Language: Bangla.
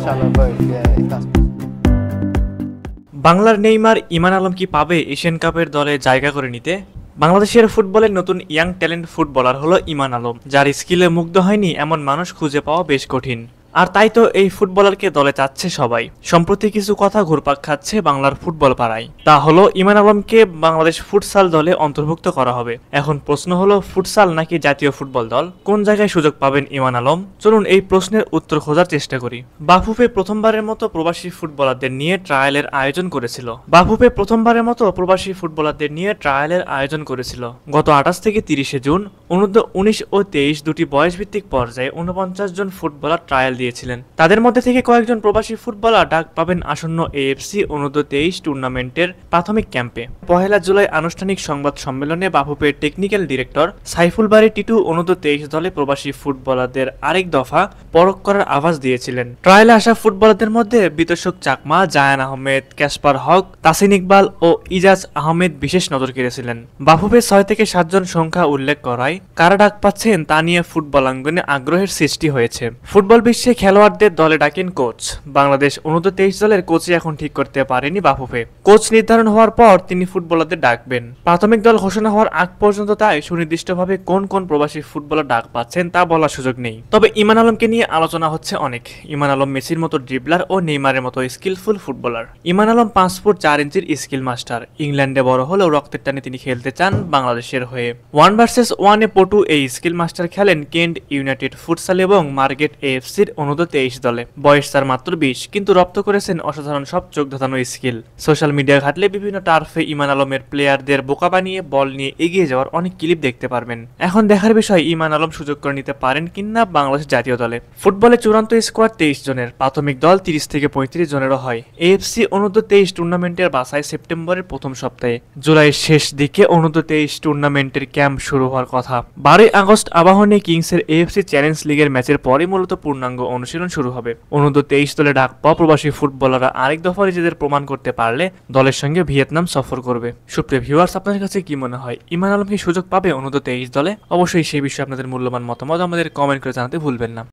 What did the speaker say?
inshallah, but yeah, that's বাংলার নেইমার ইমান আলম কি পাবে এশিয়ান কাপের দলে জায়গা করে নিতে? বাংলাদেশের ফুটবলের নতুন ইয়াং ট্যালেন্ট ফুটবলার হলো ইমান আলম, যার স্কিলে মুগ্ধ হয়নি এমন মানুষ খুঁজে পাওয়া বেশ কঠিন। আর তাই তো এই ফুটবলারকে দলে চাচ্ছে সবাই। সম্প্রতি কিছু কথা ঘুরপাক খাচ্ছে বাংলার ফুটবল পাড়ায়, তা হলো ইমান আলমকে বাংলাদেশ ফুটসাল দলে অন্তর্ভুক্ত করা হবে। এখন প্রশ্ন হলো, ফুটসাল নাকি জাতীয় ফুটবল দল, কোন জায়গায় সুযোগ পাবেন ইমান আলম? চলুন এই প্রশ্নের উত্তর খোঁজার চেষ্টা করি। বাফুফে প্রথমবারের মতো প্রবাসী ফুটবলারদের নিয়ে ট্রায়ালের আয়োজন করেছিল। গত 28 থেকে 30 জুন অনূর্ধ্ব 19 ও 23 দুটি বয়সভিত্তিক পর্যায়ে 49 জন ফুটবলার ট্রায়াল দিয়েছিলেন। তাদের মধ্যে থেকে কয়েকজন প্রবাসী ফুটবলার ডাক পাবেন আসন্ন এএফসি অনূর্ধ্ব 23 টুর্নামেন্টের প্রাথমিক ক্যাম্পে। 1 জুলাই আনুষ্ঠানিক সংবাদ সম্মেলনে বাফুফের টেকনিক্যাল ডিরেক্টর সাইফুল বারী টিটু অনূর্ধ্ব 23 দলে প্রবাসী ফুটবলারদের আরেক দফা পরখ করার আভাস দিয়েছিলেন। ট্রায়ালে আসা ফুটবলারদের মধ্যে বিতোষক চাকমা, জায়ান আহমেদ, ক্যাসপার হক, তাসিন ইকবাল ও ইজাজ আহমেদ বিশেষ নজর কেড়েছিলেন। বাফুফের 6 থেকে 7 জন সংখ্যা উল্লেখ করায় কারা ডাক পাচ্ছেন তা নিয়ে ফুটবল অঙ্গনে আগ্রহের সৃষ্টি হয়েছে। ফুটবল বিশ্বে খেলোয়াড়দের দলে ডাকেন কোচ। বাংলাদেশ অনূর্ধ্ব 23 দলের কোচই এখন ঠিক করতে পারেনি বাফুফে। কোচ নির্ধারণ হওয়ার পর তিনি ফুটবলারদের ডাকবেন। প্রাথমিক দল ঘোষণা হওয়ার আগ পর্যন্ত তাই সুনির্দিষ্টভাবে কোন কোন প্রবাসী ফুটবলার ডাক পাচ্ছেন তা বলার সুযোগ নেই। তবে ইমান আলমকে নিয়ে আলোচনা হচ্ছে অনেক। ইমান আলম মেসির মতো ড্রিবলার ও নেইমারের মতো স্কিলফুল ফুটবলার। ইমান আলম 5 ফুট 4 ইঞ্চির স্কিল মাস্টার। ইংল্যান্ডে বড় হলেও রক্তের টানে তিনি খেলতে চান বাংলাদেশের হয়ে। 1 ভার্সেস 1 এ পটু এই স্কিল মাস্টার খেলেন কেন্ট ইউনাইটেড ফুটসাল এবং মার্গেট এএফসির অনূর্ধ্ব 23 দলে। বয়স তার মাত্র 20, কিন্তু রপ্ত করেছেন অসাধারণ সব চোখ ধাঁধানো স্কিল। সোশ্যাল মিডিয়া ঘাটলে বিভিন্ন টার্ফে ইমান আলমের প্লেয়ারদের বোকা বানিয়ে বল নিয়ে এগিয়ে যাওয়ার অনেক ক্লিপ দেখতে পারবেন। এখন দেখার বিষয় ইমান আলম সুযোগ করে নিতে পারেন কিনা বাংলাদেশ জাতীয় দলে। ফুটবলে চূড়ান্ত স্কোয়াড 23 জনের, প্রাথমিক দল 30 থেকে 35 জনেরও হয়। এএফসি অনূর্ধ্ব 23 টুর্নামেন্টের বাছাই সেপ্টেম্বরের প্রথম সপ্তাহে। জুলাইয়ের শেষ দিকে অনূর্ধ্ব 23 টুর্নামেন্টের ক্যাম্প শুরু হওয়ার কথা। 12 আগস্ট আবাহনী কিংসের এএফসি চ্যালেঞ্জ লিগের ম্যাচের পরই মূলত পূর্ণাঙ্গ অনুশীলন শুরু হবে। অনূর্ধ্ব 23 দলে ডাক পাওয়া প্রবাসী ফুটবলাররা আরেক দফা নিজেদের প্রমাণ করতে পারলে দলের সঙ্গে ভিয়েতনাম সফর করবে। সুপ্রিয় ভিউয়ার্স, আপনাদের কাছে কি মনে হয়, ইমান আলম কি সুযোগ পাবে অনূর্ধ্ব 23 দলে? অবশ্যই সেই বিষয়ে আপনাদের মূল্যবান মতামত আমাদের কমেন্ট করে জানাতে ভুলবেন না।